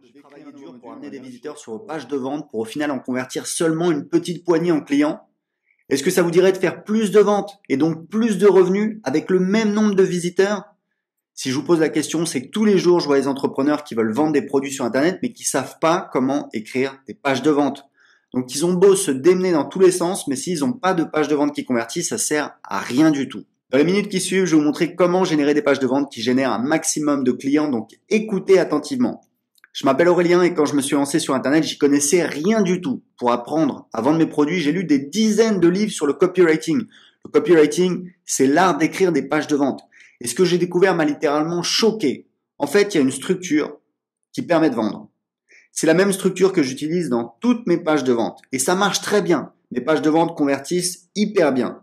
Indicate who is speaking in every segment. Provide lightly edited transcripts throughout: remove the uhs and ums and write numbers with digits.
Speaker 1: de travailler dur pour amener des visiteurs sur vos pages de vente pour au final en convertir seulement une petite poignée en clients? Est-ce que ça vous dirait de faire plus de ventes et donc plus de revenus avec le même nombre de visiteurs? Si je vous pose la question, c'est que tous les jours, je vois des entrepreneurs qui veulent vendre des produits sur Internet mais qui savent pas comment écrire des pages de vente. Donc ils ont beau se démener dans tous les sens, mais s'ils n'ont pas de page de vente qui convertit, ça sert à rien du tout. Dans les minutes qui suivent, je vais vous montrer comment générer des pages de vente qui génèrent un maximum de clients, donc écoutez attentivement. Je m'appelle Aurélien et quand je me suis lancé sur Internet, j'y connaissais rien du tout. Pour apprendre à vendre mes produits, j'ai lu des dizaines de livres sur le copywriting. Le copywriting, c'est l'art d'écrire des pages de vente. Et ce que j'ai découvert m'a littéralement choqué. En fait, il y a une structure qui permet de vendre. C'est la même structure que j'utilise dans toutes mes pages de vente. Et ça marche très bien. Mes pages de vente convertissent hyper bien.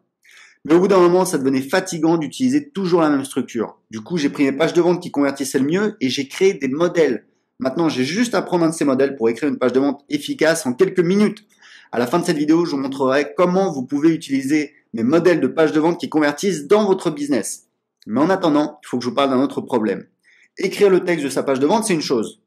Speaker 1: Mais au bout d'un moment, ça devenait fatigant d'utiliser toujours la même structure. Du coup, j'ai pris mes pages de vente qui convertissaient le mieux et j'ai créé des modèles. Maintenant, j'ai juste à prendre un de ces modèles pour écrire une page de vente efficace en quelques minutes. À la fin de cette vidéo, je vous montrerai comment vous pouvez utiliser mes modèles de pages de vente qui convertissent dans votre business. Mais en attendant, il faut que je vous parle d'un autre problème. Écrire le texte de sa page de vente, c'est une chose.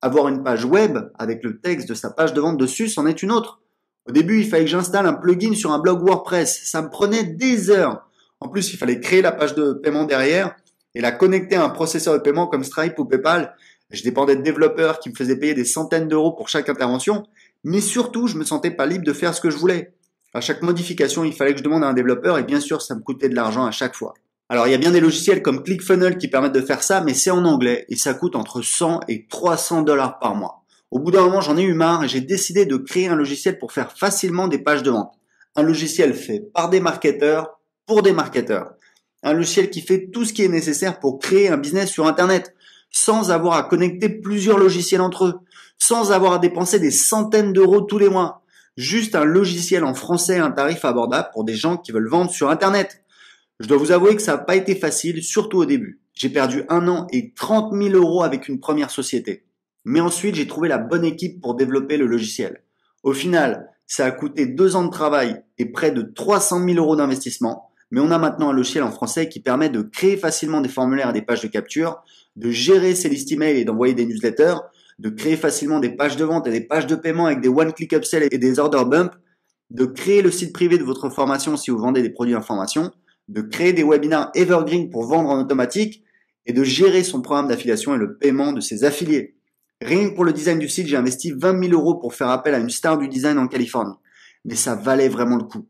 Speaker 1: Avoir une page web avec le texte de sa page de vente dessus, c'en est une autre. Au début, il fallait que j'installe un plugin sur un blog WordPress. Ça me prenait des heures. En plus, il fallait créer la page de paiement derrière et la connecter à un processeur de paiement comme Stripe ou PayPal. Je dépendais de développeurs qui me faisaient payer des centaines d'euros pour chaque intervention. Mais surtout, je me sentais pas libre de faire ce que je voulais. À chaque modification, il fallait que je demande à un développeur et bien sûr, ça me coûtait de l'argent à chaque fois. Alors, il y a bien des logiciels comme ClickFunnels qui permettent de faire ça, mais c'est en anglais et ça coûte entre 100 et 300 $ par mois. Au bout d'un moment, j'en ai eu marre et j'ai décidé de créer un logiciel pour faire facilement des pages de vente. Un logiciel fait par des marketeurs pour des marketeurs. Un logiciel qui fait tout ce qui est nécessaire pour créer un business sur Internet, sans avoir à connecter plusieurs logiciels entre eux, sans avoir à dépenser des centaines d'euros tous les mois. Juste un logiciel en français à un tarif abordable pour des gens qui veulent vendre sur Internet. Je dois vous avouer que ça n'a pas été facile, surtout au début. J'ai perdu 1 an et 30 000 € avec une première société. Mais ensuite, j'ai trouvé la bonne équipe pour développer le logiciel. Au final, ça a coûté 2 ans de travail et près de 300 000 € d'investissement. Mais on a maintenant un logiciel en français qui permet de créer facilement des formulaires et des pages de capture, de gérer ses listes email et d'envoyer des newsletters, de créer facilement des pages de vente et des pages de paiement avec des one-click upsell et des order bump, de créer le site privé de votre formation si vous vendez des produits d'information, de créer des webinars evergreen pour vendre en automatique et de gérer son programme d'affiliation et le paiement de ses affiliés. Rien que pour le design du site, j'ai investi 20 000 € pour faire appel à une star du design en Californie. Mais ça valait vraiment le coup.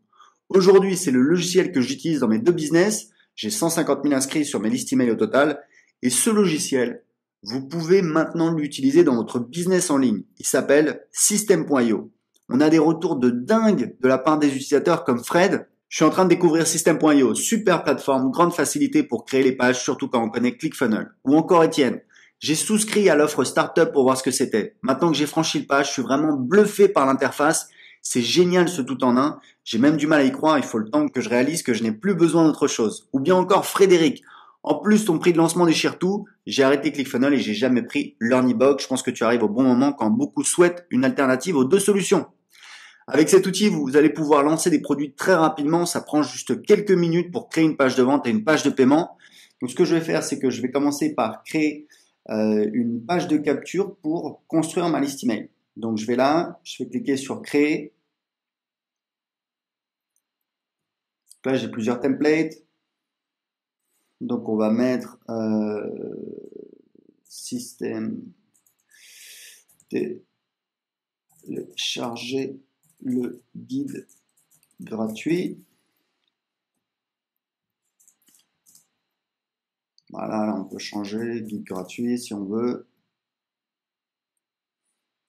Speaker 1: Aujourd'hui, c'est le logiciel que j'utilise dans mes 2 business. J'ai 150 000 inscrits sur mes listes email au total. Et ce logiciel, vous pouvez maintenant l'utiliser dans votre business en ligne. Il s'appelle System.io. On a des retours de dingue de la part des utilisateurs comme Fred. Je suis en train de découvrir System.io, super plateforme, grande facilité pour créer les pages, surtout quand on connaît ClickFunnels. Ou encore Étienne. J'ai souscrit à l'offre Startup pour voir ce que c'était. Maintenant que j'ai franchi le pas, je suis vraiment bluffé par l'interface. C'est génial ce tout en un. J'ai même du mal à y croire. Il faut le temps que je réalise que je n'ai plus besoin d'autre chose. Ou bien encore Frédéric. En plus, ton prix de lancement déchire tout. J'ai arrêté ClickFunnels et j'ai jamais pris LearnyBox. Je pense que tu arrives au bon moment quand beaucoup souhaitent une alternative aux 2 solutions. Avec cet outil, vous allez pouvoir lancer des produits très rapidement. Ça prend juste quelques minutes pour créer une page de vente et une page de paiement. Donc, ce que je vais faire, c'est que je vais commencer par créer une page de capture pour construire ma liste email. Donc, je vais là, je vais cliquer sur créer. Là, j'ai plusieurs templates. Donc, on va mettre système télécharger le guide gratuit. Voilà, là on peut changer, guide gratuit si on veut.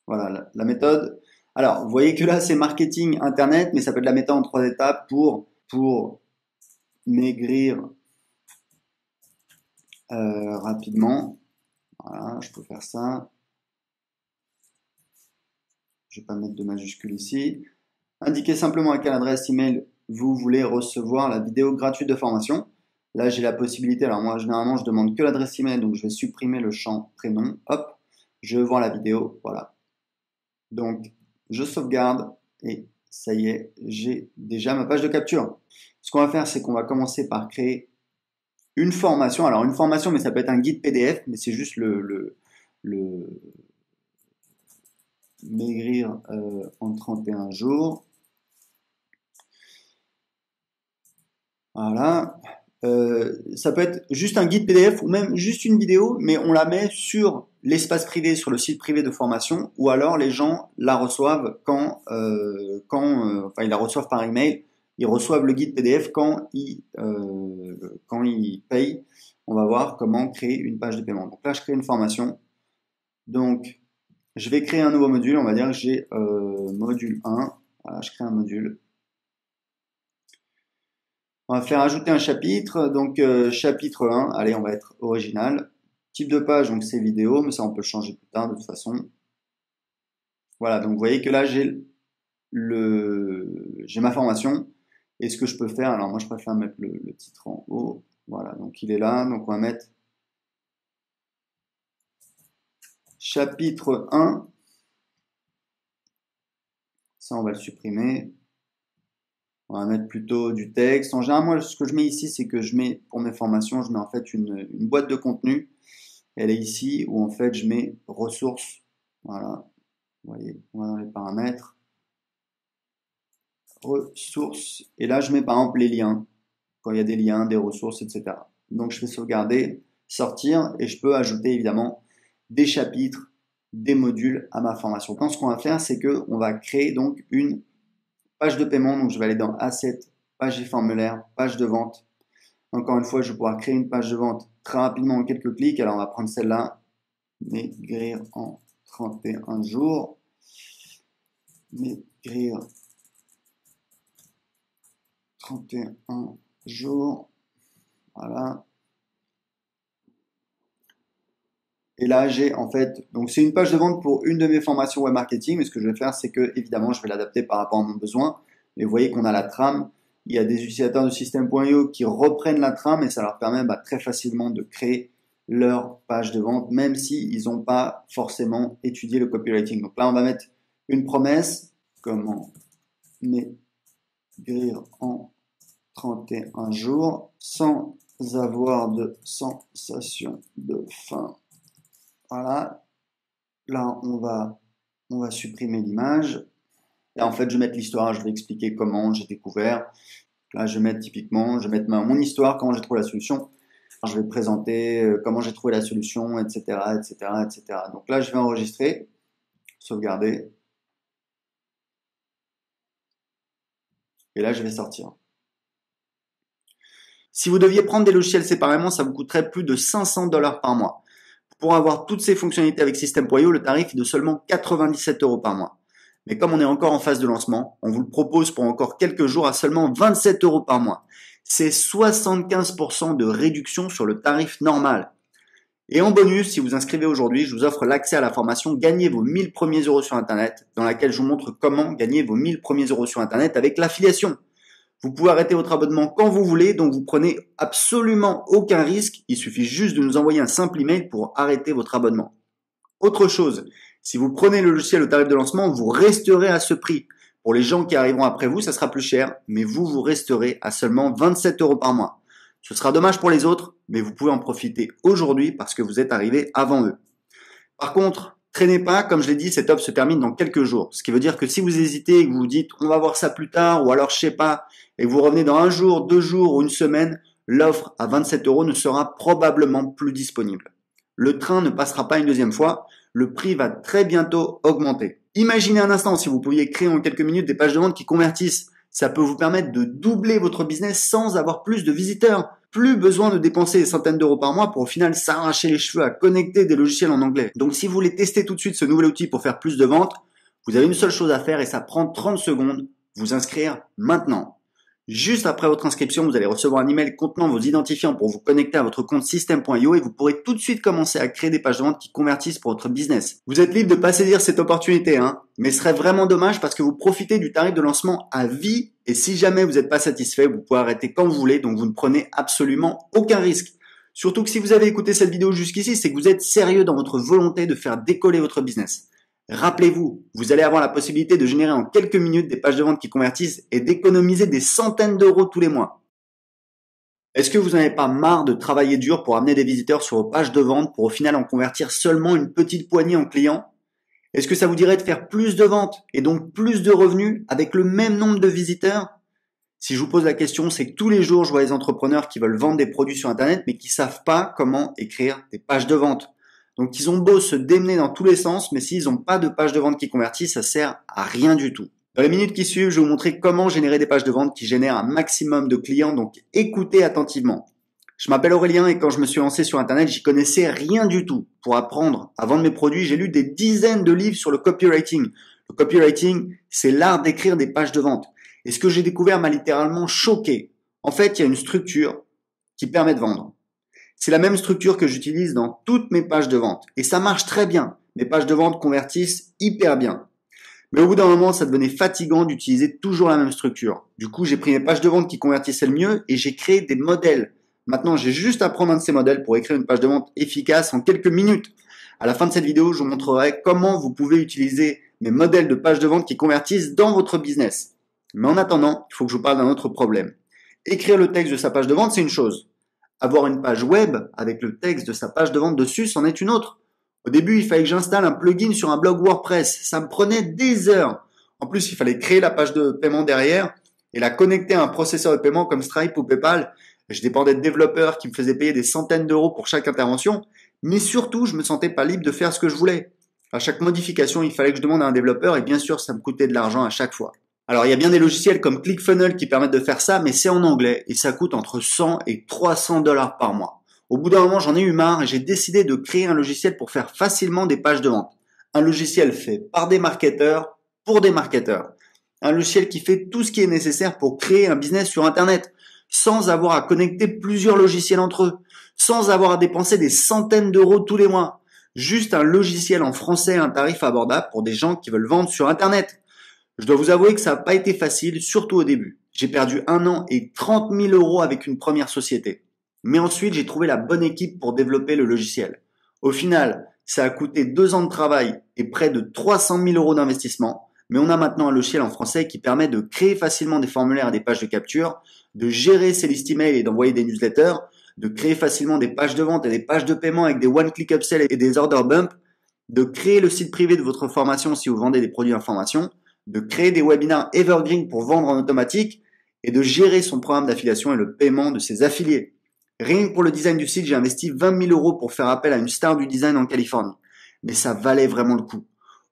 Speaker 1: Voilà, la méthode. Alors, vous voyez que là, c'est marketing internet, mais ça peut être la méthode en 3 étapes pour maigrir rapidement. Voilà, je peux faire ça. Je ne vais pas mettre de majuscule ici. Indiquez simplement à quelle adresse email vous voulez recevoir la vidéo gratuite de formation. Là, j'ai la possibilité. Alors moi, généralement, je demande que l'adresse email, donc je vais supprimer le champ prénom. Hop, je vois la vidéo. Voilà. Donc, je sauvegarde et ça y est, j'ai déjà ma page de capture. Ce qu'on va faire, c'est qu'on va commencer par créer une formation. Alors, une formation, mais ça peut être un guide PDF, mais c'est juste maigrir en 31 jours. Voilà. Ça peut être juste un guide PDF ou même juste une vidéo, mais on la met sur l'espace privé, sur le site privé de formation, ou alors les gens la reçoivent enfin ils la reçoivent par email. Ils reçoivent le guide PDF quand ils payent. On va voir comment créer une page de paiement. Donc là, je crée une formation. Donc, je vais créer un nouveau module. On va dire que j'ai module 1. Voilà, je crée un module. On va faire ajouter un chapitre. Donc, chapitre 1. Allez, on va être original. Type de page, donc c'est vidéo, mais ça, on peut le changer plus tard de toute façon. Voilà, donc vous voyez que là, j'ai ma formation. Et ce que je peux faire, alors moi, je préfère mettre le titre en haut. Voilà, donc il est là. Donc, on va mettre chapitre 1. Ça, on va le supprimer. On va mettre plutôt du texte. En général, moi, ce que je mets ici, c'est que je mets, pour mes formations, je mets en fait une boîte de contenu. Elle est ici où en fait, je mets ressources. Voilà. Vous voyez, on va dans les paramètres. Ressources. Et là, je mets par exemple les liens. Quand il y a des liens, des ressources, etc. Donc, je fais sauvegarder, sortir et je peux ajouter évidemment des chapitres, des modules à ma formation. Donc, ce qu'on va faire, c'est que on va créer donc une page de paiement. Donc, je vais aller dans Assets, page et formulaire, page de vente. Encore une fois, je vais pouvoir créer une page de vente très rapidement en quelques clics. Alors, on va prendre celle-là. Maigrir en 31 jours. Maigrir 31 jours. Voilà. Et là, j'ai en fait, donc c'est une page de vente pour une de mes formations web marketing. Mais ce que je vais faire, c'est que évidemment, je vais l'adapter par rapport à mon besoin. Et vous voyez qu'on a la trame. Il y a des utilisateurs de System.io qui reprennent la trame et ça leur permet très facilement de créer leur page de vente, même s'ils n'ont pas forcément étudié le copywriting. Donc là, on va mettre une promesse. Comment maigrir en 31 jours sans avoir de sensation de faim. Voilà. Là, on va supprimer l'image. Et en fait, je vais mettre l'histoire. Je vais expliquer comment j'ai découvert. Là, je vais mettre typiquement, je vais mettre mon histoire, comment j'ai trouvé la solution. Je vais présenter comment j'ai trouvé la solution, etc., etc., etc. Donc là, je vais enregistrer, sauvegarder. Et là, je vais sortir. Si vous deviez prendre des logiciels séparément, ça vous coûterait plus de 500 $ par mois. Pour avoir toutes ces fonctionnalités avec System.io, le tarif est de seulement 97 € par mois. Mais comme on est encore en phase de lancement, on vous le propose pour encore quelques jours à seulement 27 € par mois. C'est 75% de réduction sur le tarif normal. Et en bonus, si vous inscrivez aujourd'hui, je vous offre l'accès à la formation Gagnez vos 1000 premiers euros sur Internet, dans laquelle je vous montre comment gagner vos 1000 premiers euros sur Internet avec l'affiliation. Vous pouvez arrêter votre abonnement quand vous voulez, donc vous prenez absolument aucun risque. Il suffit juste de nous envoyer un simple email pour arrêter votre abonnement. Autre chose, si vous prenez le logiciel au tarif de lancement, vous resterez à ce prix. Pour les gens qui arriveront après vous, ça sera plus cher, mais vous resterez à seulement 27 € par mois. Ce sera dommage pour les autres, mais vous pouvez en profiter aujourd'hui parce que vous êtes arrivé avant eux. Par contre, traînez pas, comme je l'ai dit, cette offre se termine dans quelques jours. Ce qui veut dire que si vous hésitez et que vous vous dites on va voir ça plus tard, ou alors je sais pas, et que vous revenez dans un jour, 2 jours ou une semaine, l'offre à 27 € ne sera probablement plus disponible. Le train ne passera pas une deuxième fois, le prix va très bientôt augmenter. Imaginez un instant si vous pouviez créer en quelques minutes des pages de vente qui convertissent. Ça peut vous permettre de doubler votre business sans avoir plus de visiteurs. Plus besoin de dépenser des centaines d'euros par mois pour au final s'arracher les cheveux à connecter des logiciels en anglais. Donc si vous voulez tester tout de suite ce nouvel outil pour faire plus de ventes, vous avez une seule chose à faire et ça prend 30 secondes, vous inscrire maintenant. Juste après votre inscription, vous allez recevoir un email contenant vos identifiants pour vous connecter à votre compte System.io et vous pourrez tout de suite commencer à créer des pages de vente qui convertissent pour votre business. Vous êtes libre de pas saisir cette opportunité, mais ce serait vraiment dommage parce que vous profitez du tarif de lancement à vie et si jamais vous n'êtes pas satisfait, vous pouvez arrêter quand vous voulez, donc vous ne prenez absolument aucun risque. Surtout que si vous avez écouté cette vidéo jusqu'ici, c'est que vous êtes sérieux dans votre volonté de faire décoller votre business. Rappelez-vous, vous allez avoir la possibilité de générer en quelques minutes des pages de vente qui convertissent et d'économiser des centaines d'euros tous les mois. Est-ce que vous n'avez pas marre de travailler dur pour amener des visiteurs sur vos pages de vente pour au final en convertir seulement une petite poignée en clients? Est-ce que ça vous dirait de faire plus de ventes et donc plus de revenus avec le même nombre de visiteurs? Si je vous pose la question, c'est que tous les jours, je vois des entrepreneurs qui veulent vendre des produits sur Internet, mais qui savent pas comment écrire des pages de vente. Donc, ils ont beau se démener dans tous les sens, mais s'ils n'ont pas de page de vente qui convertit, ça sert à rien du tout. Dans les minutes qui suivent, je vais vous montrer comment générer des pages de vente qui génèrent un maximum de clients, donc écoutez attentivement. Je m'appelle Aurélien et quand je me suis lancé sur Internet, j'y connaissais rien du tout. Pour apprendre à vendre mes produits, j'ai lu des dizaines de livres sur le copywriting. Le copywriting, c'est l'art d'écrire des pages de vente. Et ce que j'ai découvert m'a littéralement choqué. En fait, il y a une structure qui permet de vendre. C'est la même structure que j'utilise dans toutes mes pages de vente. Et ça marche très bien. Mes pages de vente convertissent hyper bien. Mais au bout d'un moment, ça devenait fatigant d'utiliser toujours la même structure. Du coup, j'ai pris mes pages de vente qui convertissaient le mieux et j'ai créé des modèles. Maintenant, j'ai juste à prendre un de ces modèles pour écrire une page de vente efficace en quelques minutes. À la fin de cette vidéo, je vous montrerai comment vous pouvez utiliser mes modèles de pages de vente qui convertissent dans votre business. Mais en attendant, il faut que je vous parle d'un autre problème. Écrire le texte de sa page de vente, c'est une chose. Avoir une page web avec le texte de sa page de vente dessus, c'en est une autre. Au début, il fallait que j'installe un plugin sur un blog WordPress. Ça me prenait des heures. En plus, il fallait créer la page de paiement derrière et la connecter à un processeur de paiement comme Stripe ou PayPal. Je dépendais de développeurs qui me faisaient payer des centaines d'euros pour chaque intervention. Mais surtout, je me sentais pas libre de faire ce que je voulais. À chaque modification, il fallait que je demande à un développeur et bien sûr, ça me coûtait de l'argent à chaque fois. Alors, il y a bien des logiciels comme ClickFunnels qui permettent de faire ça, mais c'est en anglais et ça coûte entre 100 et 300 dollars par mois. Au bout d'un moment, j'en ai eu marre et j'ai décidé de créer un logiciel pour faire facilement des pages de vente. Un logiciel fait par des marketeurs pour des marketeurs. Un logiciel qui fait tout ce qui est nécessaire pour créer un business sur Internet, sans avoir à connecter plusieurs logiciels entre eux, sans avoir à dépenser des centaines d'euros tous les mois. Juste un logiciel en français à un tarif abordable pour des gens qui veulent vendre sur Internet. Je dois vous avouer que ça n'a pas été facile, surtout au début. J'ai perdu 1 an et 30 000 euros avec une première société. Mais ensuite, j'ai trouvé la bonne équipe pour développer le logiciel. Au final, ça a coûté 2 ans de travail et près de 300 000 euros d'investissement. Mais on a maintenant un logiciel en français qui permet de créer facilement des formulaires et des pages de capture, de gérer ses listes email et d'envoyer des newsletters, de créer facilement des pages de vente et des pages de paiement avec des one-click upsell et des order bump, de créer le site privé de votre formation si vous vendez des produits d'information, de créer des webinars evergreen pour vendre en automatique et de gérer son programme d'affiliation et le paiement de ses affiliés. Rien que pour le design du site, j'ai investi 20 000 euros pour faire appel à une star du design en Californie. Mais ça valait vraiment le coup.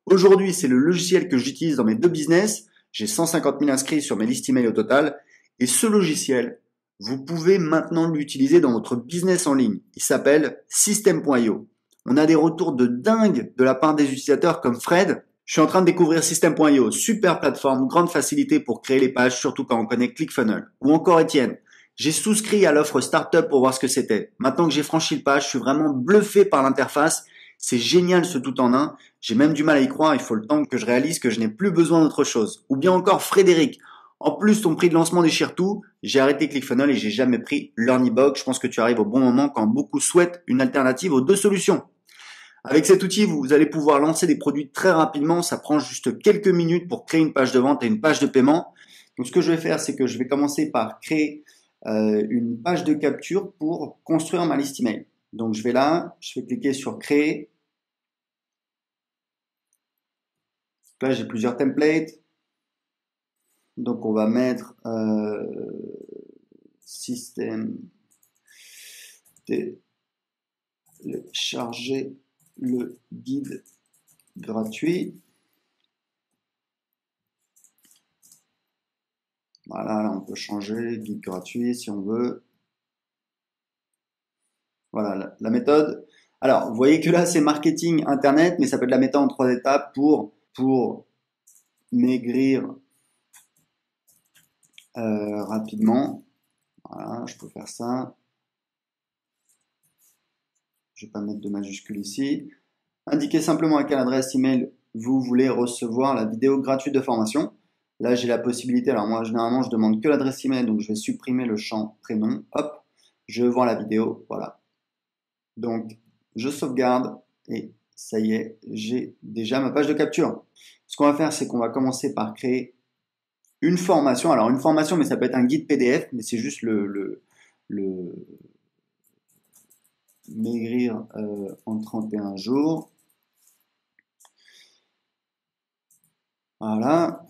Speaker 1: Aujourd'hui, c'est le logiciel que j'utilise dans mes 2 business. J'ai 150 000 inscrits sur mes listes email au total. Et ce logiciel, vous pouvez maintenant l'utiliser dans votre business en ligne. Il s'appelle System.io. On a des retours de dingue de la part des utilisateurs comme Fred. Je suis en train de découvrir System.io, super plateforme, grande facilité pour créer les pages, surtout quand on connaît ClickFunnels. Ou encore Étienne. J'ai souscrit à l'offre Startup pour voir ce que c'était. Maintenant que j'ai franchi le pas, je suis vraiment bluffé par l'interface. C'est génial ce tout en un. J'ai même du mal à y croire. Il faut le temps que je réalise que je n'ai plus besoin d'autre chose. Ou bien encore Frédéric. En plus, ton prix de lancement déchire tout. J'ai arrêté ClickFunnels et j'ai jamais pris LearnyBox. Je pense que tu arrives au bon moment quand beaucoup souhaitent une alternative aux 2 solutions. Avec cet outil, vous allez pouvoir lancer des produits très rapidement. Ça prend juste quelques minutes pour créer une page de vente et une page de paiement. Donc, ce que je vais faire, c'est que je vais commencer par créer une page de capture pour construire ma liste email. Donc, je vais là, je vais cliquer sur créer. Là, j'ai plusieurs templates. Donc, on va mettre système télécharger le guide gratuit. Voilà, là on peut changer, guide gratuit si on veut. Voilà, la méthode. Alors, vous voyez que là, c'est marketing internet, mais ça peut être la méthode en 3 étapes pour maigrir rapidement. Voilà, je peux faire ça. Je ne vais pas mettre de majuscule ici. Indiquez simplement à quelle adresse email vous voulez recevoir la vidéo gratuite de formation. Là, j'ai la possibilité. Alors moi, généralement, je demande que l'adresse email, donc je vais supprimer le champ prénom. Hop, je vois la vidéo. Voilà. Donc, je sauvegarde et ça y est, j'ai déjà ma page de capture. Ce qu'on va faire, c'est qu'on va commencer par créer une formation. Alors, une formation, mais ça peut être un guide PDF, mais c'est juste le maigrir en 31 jours. Voilà.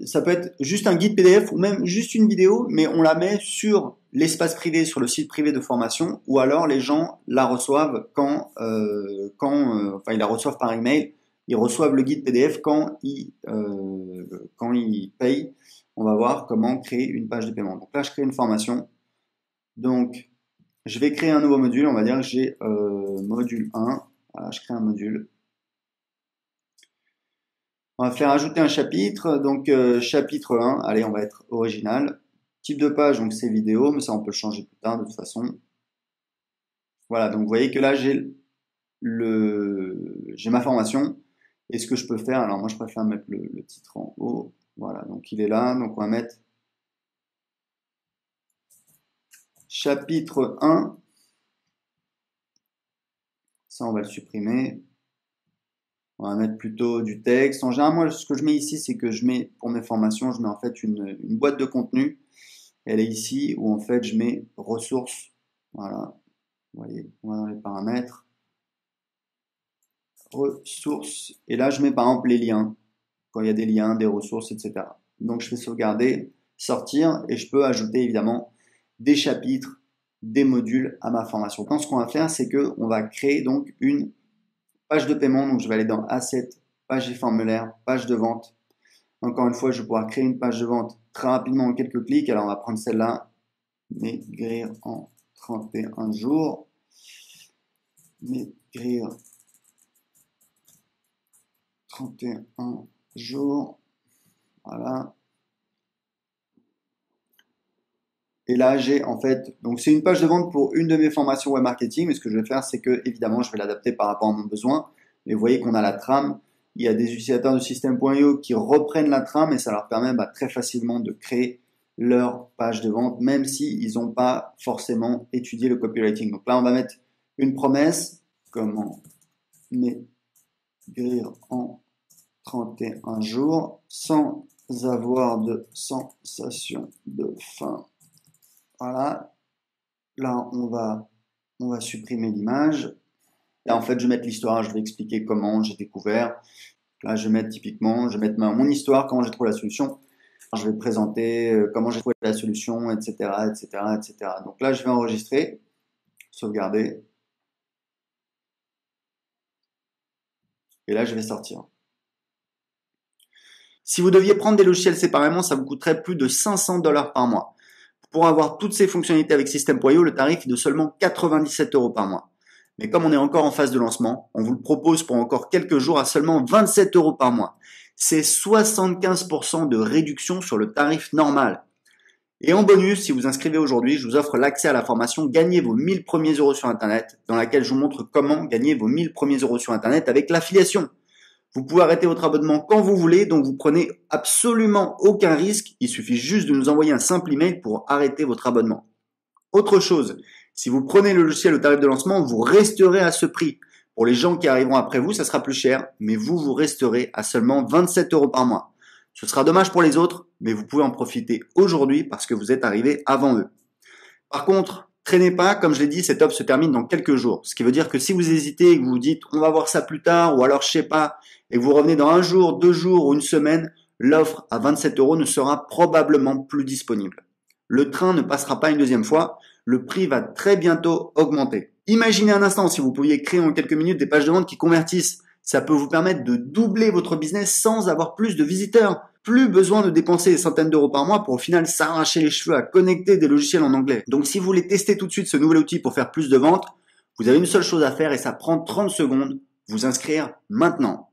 Speaker 1: Ça peut être juste un guide PDF ou même juste une vidéo, mais on la met sur l'espace privé, sur le site privé de formation, ou alors les gens la reçoivent enfin ils la reçoivent par email. Ils reçoivent le guide PDF quand ils payent. On va voir comment créer une page de paiement. Donc là, je crée une formation. Donc, je vais créer un nouveau module. On va dire que j'ai module 1. Voilà, je crée un module. On va faire ajouter un chapitre, donc chapitre 1, allez, on va être original. Type de page, donc c'est vidéo, mais ça on peut le changer plus tard de toute façon. Voilà, donc vous voyez que là j'ai ma formation. Et ce que je peux faire, alors moi je préfère mettre le titre en haut. Voilà, donc il est là, donc on va mettre chapitre 1. Ça on va le supprimer. On va mettre plutôt du texte. En général, moi, ce que je mets ici, c'est que je mets, pour mes formations, je mets en fait une boîte de contenu. Elle est ici où en fait je mets ressources. Voilà. Vous voyez, on va dans les paramètres. Ressources. Et là, je mets par exemple les liens. Quand il y a des liens, des ressources, etc. Donc, je fais sauvegarder, sortir et je peux ajouter évidemment des chapitres, des modules à ma formation. Quand ce qu'on va faire, c'est que on va créer donc une page de paiement. Donc, je vais aller dans Assets, page et formulaire, page de vente. Encore une fois, je vais pouvoir créer une page de vente très rapidement en quelques clics. Alors, on va prendre celle-là, maigrir en 31 jours. Maigrir 31 jours. Voilà. Et là, j'ai en fait, donc c'est une page de vente pour une de mes formations web marketing. Mais ce que je vais faire, c'est que évidemment, je vais l'adapter par rapport à mon besoin. Mais vous voyez qu'on a la trame. Il y a des utilisateurs de System.io qui reprennent la trame et ça leur permet très facilement de créer leur page de vente, même s'ils n'ont pas forcément étudié le copywriting. Donc là, on va mettre une promesse. Comment maigrir en 31 jours sans avoir de sensation de faim. Voilà. Là, on va supprimer l'image. Là, en fait, je vais mettre l'histoire. Je vais expliquer comment j'ai découvert. Là, je vais mettre typiquement, je vais mettre mon histoire, comment j'ai trouvé la solution. Je vais présenter comment j'ai trouvé la solution, etc., etc., etc. Donc là, je vais enregistrer, sauvegarder. Et là, je vais sortir. Si vous deviez prendre des logiciels séparément, ça vous coûterait plus de 500 $ par mois. Pour avoir toutes ces fonctionnalités avec System.io, le tarif est de seulement 97 € par mois. Mais comme on est encore en phase de lancement, on vous le propose pour encore quelques jours à seulement 27 € par mois. C'est 75% de réduction sur le tarif normal. Et en bonus, si vous inscrivez aujourd'hui, je vous offre l'accès à la formation Gagnez vos 1000 premiers euros sur Internet, dans laquelle je vous montre comment gagner vos 1000 premiers euros sur Internet avec l'affiliation. Vous pouvez arrêter votre abonnement quand vous voulez, donc vous prenez absolument aucun risque. Il suffit juste de nous envoyer un simple email pour arrêter votre abonnement. Autre chose, si vous prenez le logiciel au tarif de lancement, vous resterez à ce prix. Pour les gens qui arriveront après vous, ça sera plus cher, mais vous resterez à seulement 27 € par mois. Ce sera dommage pour les autres, mais vous pouvez en profiter aujourd'hui parce que vous êtes arrivé avant eux. Par contre, traînez pas, comme je l'ai dit, cette offre se termine dans quelques jours. Ce qui veut dire que si vous hésitez et que vous vous dites on va voir ça plus tard, ou alors je sais pas, et que vous revenez dans un jour, 2 jours ou une semaine, l'offre à 27 € ne sera probablement plus disponible. Le train ne passera pas une deuxième fois, le prix va très bientôt augmenter. Imaginez un instant si vous pouviez créer en quelques minutes des pages de vente qui convertissent. Ça peut vous permettre de doubler votre business sans avoir plus de visiteurs. Plus besoin de dépenser des centaines d'euros par mois pour au final s'arracher les cheveux à connecter des logiciels en anglais. Donc si vous voulez tester tout de suite ce nouvel outil pour faire plus de ventes, vous avez une seule chose à faire et ça prend 30 secondes, vous inscrire maintenant.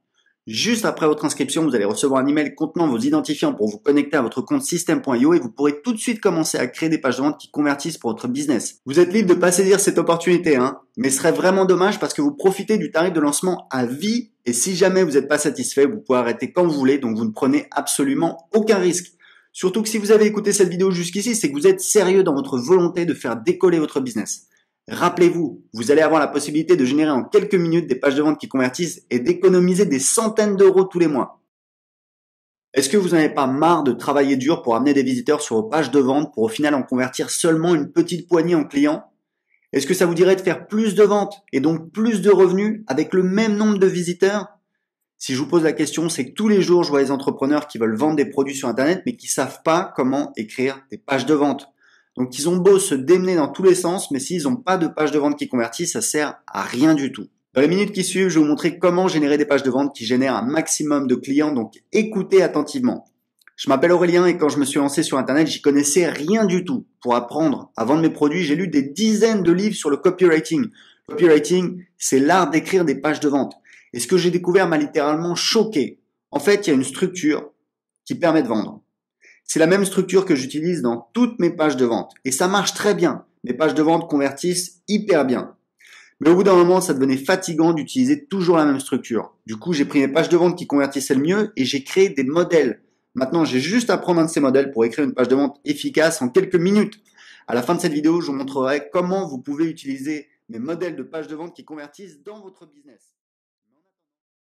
Speaker 1: Juste après votre inscription, vous allez recevoir un email contenant vos identifiants pour vous connecter à votre compte System.io et vous pourrez tout de suite commencer à créer des pages de vente qui convertissent pour votre business. Vous êtes libre de pas saisir cette opportunité, mais ce serait vraiment dommage parce que vous profitez du tarif de lancement à vie et si jamais vous n'êtes pas satisfait, vous pouvez arrêter quand vous voulez, donc vous ne prenez absolument aucun risque. Surtout que si vous avez écouté cette vidéo jusqu'ici, c'est que vous êtes sérieux dans votre volonté de faire décoller votre business. Rappelez-vous, vous allez avoir la possibilité de générer en quelques minutes des pages de vente qui convertissent et d'économiser des centaines d'euros tous les mois. Est-ce que vous n'avez pas marre de travailler dur pour amener des visiteurs sur vos pages de vente pour au final en convertir seulement une petite poignée en clients? Est-ce que ça vous dirait de faire plus de ventes et donc plus de revenus avec le même nombre de visiteurs? Si je vous pose la question, c'est que tous les jours, je vois des entrepreneurs qui veulent vendre des produits sur Internet, mais qui savent pas comment écrire des pages de vente. Donc, ils ont beau se démener dans tous les sens, mais s'ils n'ont pas de pages de vente qui convertissent, ça sert à rien du tout. Dans les minutes qui suivent, je vais vous montrer comment générer des pages de vente qui génèrent un maximum de clients, donc écoutez attentivement. Je m'appelle Aurélien et quand je me suis lancé sur Internet, j'y connaissais rien du tout. Pour apprendre à vendre mes produits, j'ai lu des dizaines de livres sur le copywriting. Le copywriting, c'est l'art d'écrire des pages de vente. Et ce que j'ai découvert m'a littéralement choqué. En fait, il y a une structure qui permet de vendre. C'est la même structure que j'utilise dans toutes mes pages de vente. Et ça marche très bien. Mes pages de vente convertissent hyper bien. Mais au bout d'un moment, ça devenait fatigant d'utiliser toujours la même structure. Du coup, j'ai pris mes pages de vente qui convertissaient le mieux et j'ai créé des modèles. Maintenant, j'ai juste à prendre un de ces modèles pour écrire une page de vente efficace en quelques minutes. À la fin de cette vidéo, je vous montrerai comment vous pouvez utiliser mes modèles de pages de vente qui convertissent dans votre business.